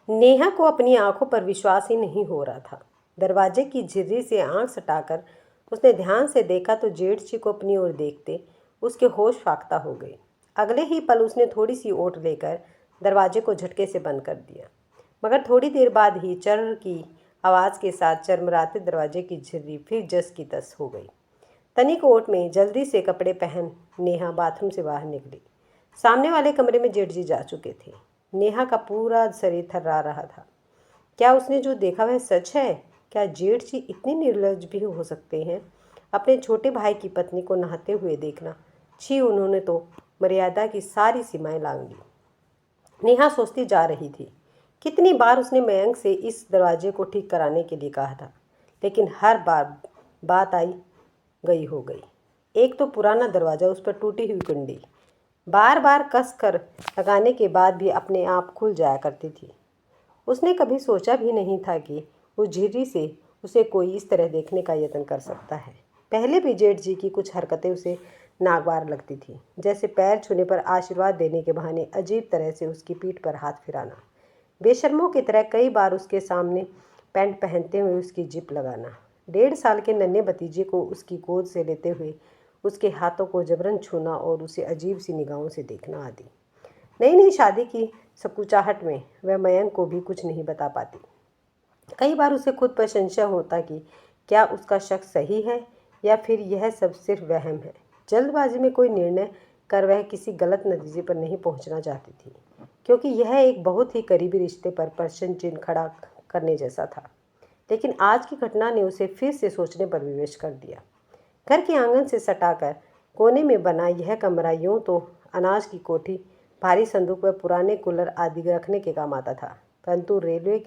नेहा को अपनी आंखों पर विश्वास ही नहीं हो रहा था। दरवाजे की झिर्री से आंख सटाकर उसने ध्यान से देखा तो जेठजी को अपनी ओर देखते उसके होश फाख्ता हो गए। अगले ही पल उसने थोड़ी सी ओट लेकर दरवाजे को झटके से बंद कर दिया, मगर थोड़ी देर बाद ही चर्र की आवाज़ के साथ चरमराते दरवाजे की झिर्री फिर जस की तस हो गई। तनिक ओट में जल्दी से कपड़े पहन नेहा बाथरूम से बाहर निकली। सामने वाले कमरे में जेठजी जा चुके थे। नेहा का पूरा शरीर थर्रा रहा था। क्या उसने जो देखा वह सच है? क्या जेठजी इतने निर्लज्ज भी हो सकते हैं? अपने छोटे भाई की पत्नी को नहाते हुए देखना, छी, उन्होंने तो मर्यादा की सारी सीमाएं लांघ ली। नेहा सोचती जा रही थी, कितनी बार उसने मयंक से इस दरवाजे को ठीक कराने के लिए कहा था, लेकिन हर बार बात आई गई हो गई। एक तो पुराना दरवाज़ा, उस पर टूटी हुई कुंडी बार बार कस कर लगाने के बाद भी अपने आप खुल जाया करती थी। उसने कभी सोचा भी नहीं था कि उस झिर्री से उसे कोई इस तरह देखने का यत्न कर सकता है। पहले भी जेठ जी की कुछ हरकतें उसे नागवार लगती थी, जैसे पैर छूने पर आशीर्वाद देने के बहाने अजीब तरह से उसकी पीठ पर हाथ फिराना, बेशर्मों की तरह कई बार उसके सामने पैंट पहनते हुए उसकी जिप लगाना, 1.5 साल के नन्हे भतीजे को उसकी गोद से लेते हुए उसके हाथों को जबरन छूना और उसे अजीब सी निगाहों से देखना आदि। नई नई शादी की सकुचाहट में वह मयंक को भी कुछ नहीं बता पाती। कई बार उसे खुद पर संशय होता कि क्या उसका शक सही है या फिर यह सब सिर्फ वहम है। जल्दबाजी में कोई निर्णय कर वह किसी गलत नतीजे पर नहीं पहुंचना चाहती थी, क्योंकि यह एक बहुत ही करीबी रिश्ते पर प्रश्न चिन्ह खड़ा करने जैसा था। लेकिन आज की घटना ने उसे फिर से सोचने पर विवश कर दिया। घर के आंगन से सटाकर कोने में बना यह कमरा यूं तो अनाज की कोठी, भारी संदूक व पुराने कूलर आदि रखने के काम आता था, परंतु रेलवे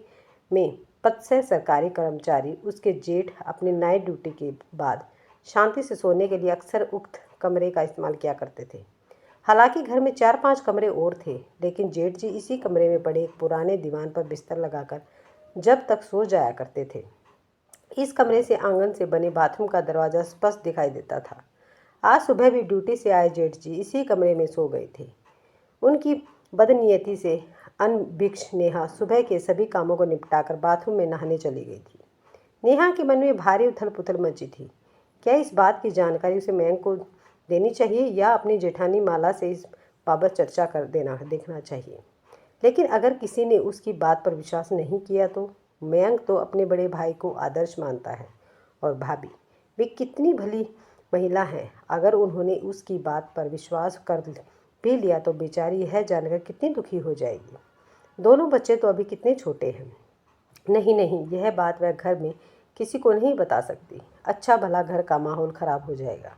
में पद से सरकारी कर्मचारी उसके जेठ अपनी नाइट ड्यूटी के बाद शांति से सोने के लिए अक्सर उक्त कमरे का इस्तेमाल किया करते थे। हालांकि घर में 4-5 कमरे और थे, लेकिन जेठ जी इसी कमरे में पड़े एक पुराने दीवान पर बिस्तर लगाकर जब तक सो जाया करते थे। इस कमरे से आंगन से बने बाथरूम का दरवाज़ा स्पष्ट दिखाई देता था। आज सुबह भी ड्यूटी से आए जेठ जी इसी कमरे में सो गए थे। उनकी बदनीयती से अनभिक्ष नेहा सुबह के सभी कामों को निपटाकर बाथरूम में नहाने चली गई थी। नेहा के मन में भारी उथल पुथल मची थी। क्या इस बात की जानकारी उसे मयंक को देनी चाहिए या अपनी जेठानी माला से इस बाबत चर्चा कर देना देखना चाहिए। लेकिन अगर किसी ने उसकी बात पर विश्वास नहीं किया तो मयंक तो अपने बड़े भाई को आदर्श मानता है, और भाभी, वे कितनी भली महिला है। अगर उन्होंने उसकी बात पर विश्वास कर भी लिया तो बेचारी यह जानकर कितनी दुखी हो जाएगी। दोनों बच्चे तो अभी कितने छोटे हैं। नहीं नहीं, यह बात वह घर में किसी को नहीं बता सकती। अच्छा भला घर का माहौल खराब हो जाएगा।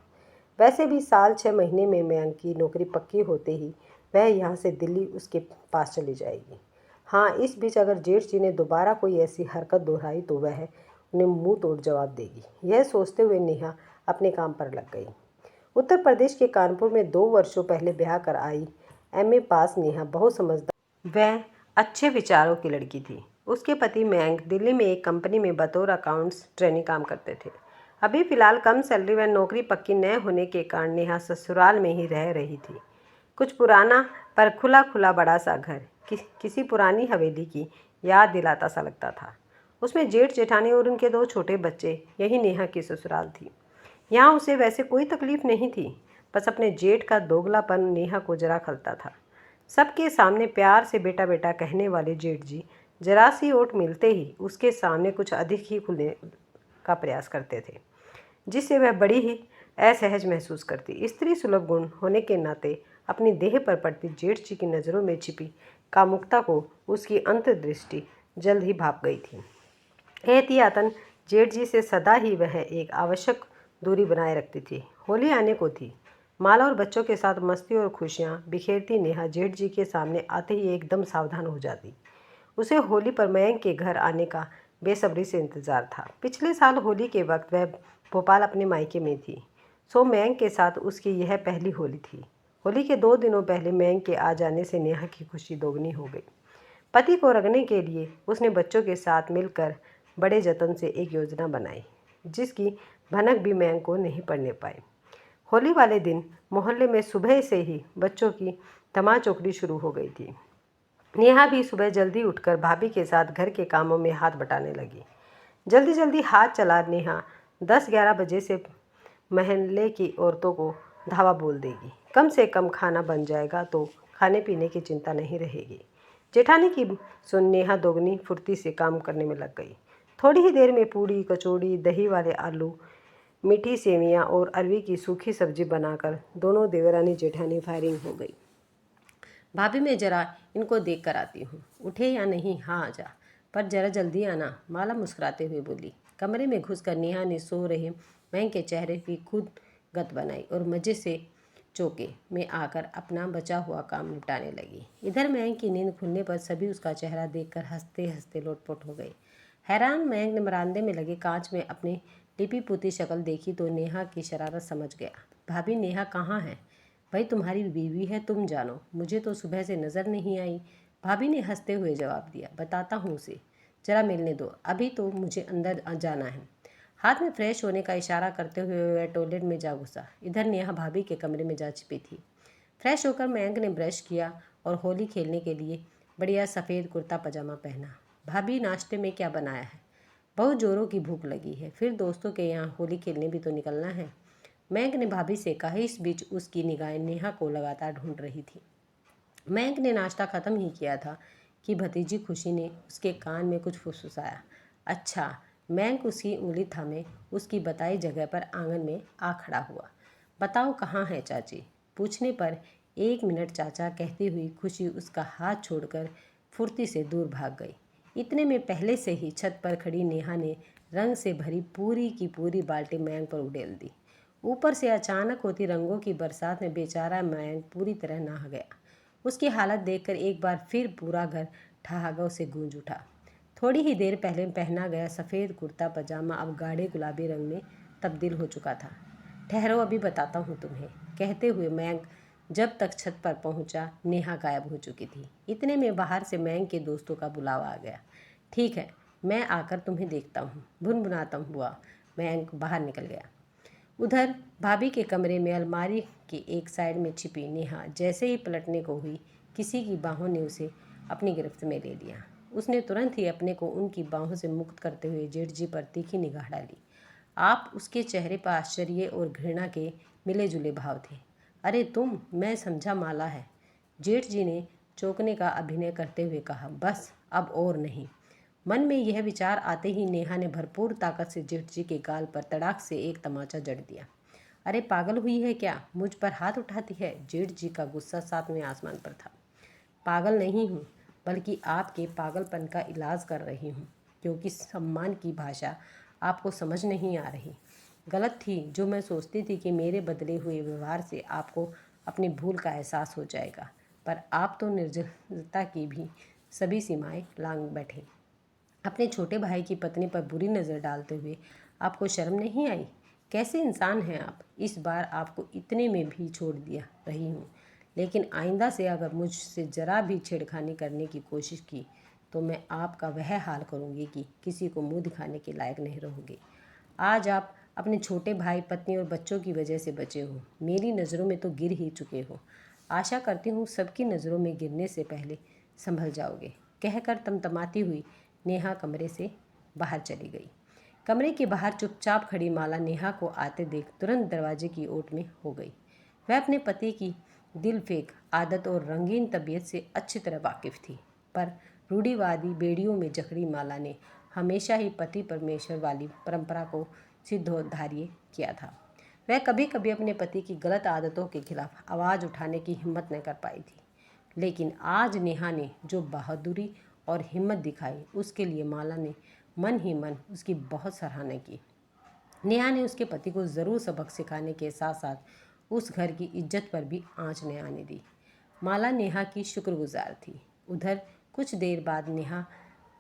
वैसे भी साल 6 महीने में मयंक की नौकरी पक्की होते ही वह यहाँ से दिल्ली उसके पास चली जाएगी। हाँ, इस बीच अगर जेठ जी ने दोबारा कोई ऐसी हरकत दोहराई तो वह उन्हें मुंह तोड़ जवाब देगी। यह सोचते हुए नेहा अपने काम पर लग गई। उत्तर प्रदेश के कानपुर में 2 वर्षों पहले ब्याह कर आई एमए पास नेहा बहुत समझदार वह अच्छे विचारों की लड़की थी। उसके पति मयंक दिल्ली में एक कंपनी में बतौर अकाउंट्स ट्रेनिंग काम करते थे। अभी फिलहाल कम सैलरी व नौकरी पक्की न होने के कारण नेहा ससुराल में ही रह रही थी। कुछ पुराना पर खुला खुला बड़ा सा घर किसी पुरानी हवेली की याद दिलाता सा लगता था। उसमें जेठ जेठानी और उनके 2 छोटे बच्चे, यही नेहा की ससुराल थी। यहाँ उसे वैसे कोई तकलीफ नहीं थी, बस अपने जेठ का दोगलापन नेहा को जरा खलता था। सबके सामने प्यार से बेटा बेटा कहने वाले जेठ जी जरा सी ओट मिलते ही उसके सामने कुछ अधिक ही खुलने का प्रयास करते थे, जिससे वह बड़ी ही असहज महसूस करती। स्त्री सुलभ गुण होने के नाते अपनी देह पर पड़ती जेठ जी की नज़रों में छिपी कामुकता को उसकी अंतर्दृष्टि जल्द ही भाप गई थी। एहतियातन जेठ जी से सदा ही वह एक आवश्यक दूरी बनाए रखती थी। होली आने को थी। माला और बच्चों के साथ मस्ती और खुशियाँ बिखेरती नेहा जेठ जी के सामने आते ही एकदम सावधान हो जाती। उसे होली पर मयंक के घर आने का बेसब्री से इंतजार था। पिछले साल होली के वक्त वह भोपाल अपने मायके में थी, सो मयंक के साथ उसकी यह पहली होली थी। होली के 2 दिनों पहले मयंक के आ जाने से नेहा की खुशी दोगुनी हो गई। पति को रगने के लिए उसने बच्चों के साथ मिलकर बड़े जतन से एक योजना बनाई, जिसकी भनक भी मयंक को नहीं पड़ने पाई। होली वाले दिन मोहल्ले में सुबह से ही बच्चों की धमाचौकड़ी शुरू हो गई थी। नेहा भी सुबह जल्दी उठकर भाभी के साथ घर के कामों में हाथ बटाने लगी। जल्दी जल्दी हाथ चला नेहा 10-11 बजे से महल्ले की औरतों को धावा बोल देगी। कम से कम खाना बन जाएगा तो खाने पीने की चिंता नहीं रहेगी। जेठानी की सुन नेहा दोगुनी फुर्ती से काम करने में लग गई। थोड़ी ही देर में पूड़ी, कचौड़ी, दही वाले आलू, मीठी सेवियां और अरवी की सूखी सब्जी बनाकर दोनों देवरानी जेठानी फायरिंग हो गई। भाभी मैं जरा इनको देख कर आती हूँ, उठे या नहीं? हाँ आजा, पर जरा जल्दी आना, माला मुस्कुराते हुए बोली। कमरे में घुसकर नेहा ने सो रहे महंग के चेहरे की खुद गत बनाई और मज़े से चौके में आकर अपना बचा हुआ काम निपटाने लगी। इधर महंग की नींद खुलने पर सभी उसका चेहरा देखकर हंसते हंसते लोटपोट हो गए। हैरान महंग ने बरामदे में लगे कांच में अपनी लिपी पुती शक्ल देखी तो नेहा की शरारत समझ गया। भाभी नेहा कहाँ है? भाई तुम्हारी बीवी है, तुम जानो, मुझे तो सुबह से नज़र नहीं आई। भाभी ने हंसते हुए जवाब दिया। बताता हूँ उसे, जरा मिलने दो, अभी तो मुझे अंदर जाना है। हाथ में फ्रेश होने का इशारा करते हुए वह टॉयलेट में जा घुसा। इधर नेहा भाभी के कमरे में जा छिपी थी। फ्रेश होकर मयंक ने ब्रश किया और होली खेलने के लिए बढ़िया सफ़ेद कुर्ता पजामा पहना। भाभी नाश्ते में क्या बनाया है? बहुत ज़ोरों की भूख लगी है, फिर दोस्तों के यहाँ होली खेलने भी तो निकलना है। मयंक ने भाभी से कहा। इस बीच उसकी निगाहें नेहा को लगातार ढूंढ रही थी। मयंक ने नाश्ता ख़त्म ही किया था कि भतीजी खुशी ने उसके कान में कुछ फुसफुसाया। अच्छा। मयंक उसकी उंगली थामे उसकी बताई जगह पर आंगन में आ खड़ा हुआ। बताओ कहाँ है चाची? पूछने पर 1 मिनट चाचा कहती हुई खुशी उसका हाथ छोड़कर फुर्ती से दूर भाग गई। इतने में पहले से ही छत पर खड़ी नेहा ने रंग से भरी पूरी की पूरी बाल्टी मयंक पर उड़ेल दी। ऊपर से अचानक होती रंगों की बरसात में बेचारा मयंक पूरी तरह नहा गया। उसकी हालत देखकर एक बार फिर पूरा घर ठहाकों से गूंज उठा। थोड़ी ही देर पहले पहना गया सफ़ेद कुर्ता पजामा अब गाढ़े गुलाबी रंग में तब्दील हो चुका था। ठहरो, अभी बताता हूँ तुम्हें, कहते हुए मयंक जब तक छत पर पहुँचा नेहा गायब हो चुकी थी। इतने में बाहर से मयंक के दोस्तों का बुलावा आ गया। ठीक है, मैं आकर तुम्हें देखता हूँ, भुनभुनाता हुआ मयंक बाहर निकल गया। उधर भाभी के कमरे में अलमारी के एक साइड में छिपी नेहा जैसे ही पलटने को हुई, किसी की बाहों ने उसे अपनी गिरफ्त में ले लिया। उसने तुरंत ही अपने को उनकी बाहों से मुक्त करते हुए जेठ जी पर तीखी निगाह डाली। आप उसके चेहरे पर आश्चर्य और घृणा के मिले जुले भाव थे। अरे तुम, मैं समझा माला है, जेठ जी ने चौंकने का अभिनय करते हुए कहा। बस अब और नहीं। मन में यह विचार आते ही नेहा ने भरपूर ताकत से जेठ जी के गाल पर तड़ाक से एक तमाचा जड़ दिया। अरे पागल हुई है क्या, मुझ पर हाथ उठाती है? जेठ जी का गुस्सा 7वें आसमान पर था। पागल नहीं हूँ, बल्कि आपके पागलपन का इलाज कर रही हूँ, क्योंकि सम्मान की भाषा आपको समझ नहीं आ रही। गलत थी जो मैं सोचती थी कि मेरे बदले हुए व्यवहार से आपको अपनी भूल का एहसास हो जाएगा, पर आप तो निर्जलता की भी सभी सीमाएं लांघ बैठे। अपने छोटे भाई की पत्नी पर बुरी नज़र डालते हुए आपको शर्म नहीं आई? कैसे इंसान हैं आप? इस बार आपको इतने में भी छोड़ दिया रही हूँ, लेकिन आइंदा से अगर मुझसे ज़रा भी छेड़खानी करने की कोशिश की तो मैं आपका वह हाल करूँगी कि किसी को मुंह दिखाने के लायक नहीं रहोगे। आज आप अपने छोटे भाई, पत्नी और बच्चों की वजह से बचे हो, मेरी नज़रों में तो गिर ही चुके हो। आशा करती हूँ सबकी नज़रों में गिरने से पहले संभल जाओगे, कहकर तमतमाती हुई नेहा कमरे से बाहर चली गई। कमरे के बाहर चुपचाप खड़ी माला नेहा को आते देख तुरंत दरवाजे की ओट में हो गई। वह अपने पति की दिल फेंक आदत और रंगीन तबीयत से अच्छी तरह वाकिफ थी, पर रूढ़िवादी बेड़ियों में जकड़ी माला ने हमेशा ही पति परमेश्वर वाली परंपरा को सिद्धोधार्य किया था। वह कभी कभी अपने पति की गलत आदतों के खिलाफ आवाज़ उठाने की हिम्मत न कर पाई थी, लेकिन आज नेहा ने जो बहादुरी और हिम्मत दिखाई, उसके लिए माला ने मन ही मन उसकी बहुत सराहना की। नेहा ने उसके पति को ज़रूर सबक सिखाने के साथ साथ उस घर की इज्जत पर भी आंच न आने दी। माला नेहा की शुक्रगुजार थी। उधर कुछ देर बाद नेहा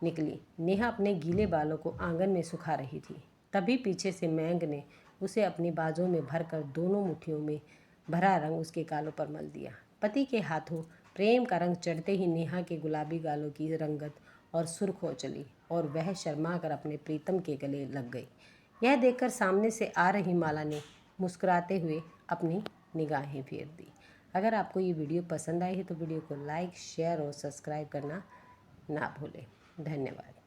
निकली। नेहा अपने गीले बालों को आंगन में सुखा रही थी। तभी पीछे से मयंक ने उसे अपनी बाजों में भरकर दोनों मुट्ठियों में भरा रंग उसके गालों पर मल दिया। पति के हाथों प्रेम का रंग चढ़ते ही नेहा के गुलाबी गालों की रंगत और सुर्ख हो चली और वह शर्मा कर अपने प्रीतम के गले लग गई। यह देखकर सामने से आ रही माला ने मुस्कुराते हुए अपनी निगाहें फेर दी। अगर आपको ये वीडियो पसंद आई है तो वीडियो को लाइक, शेयर और सब्सक्राइब करना ना भूलें। धन्यवाद।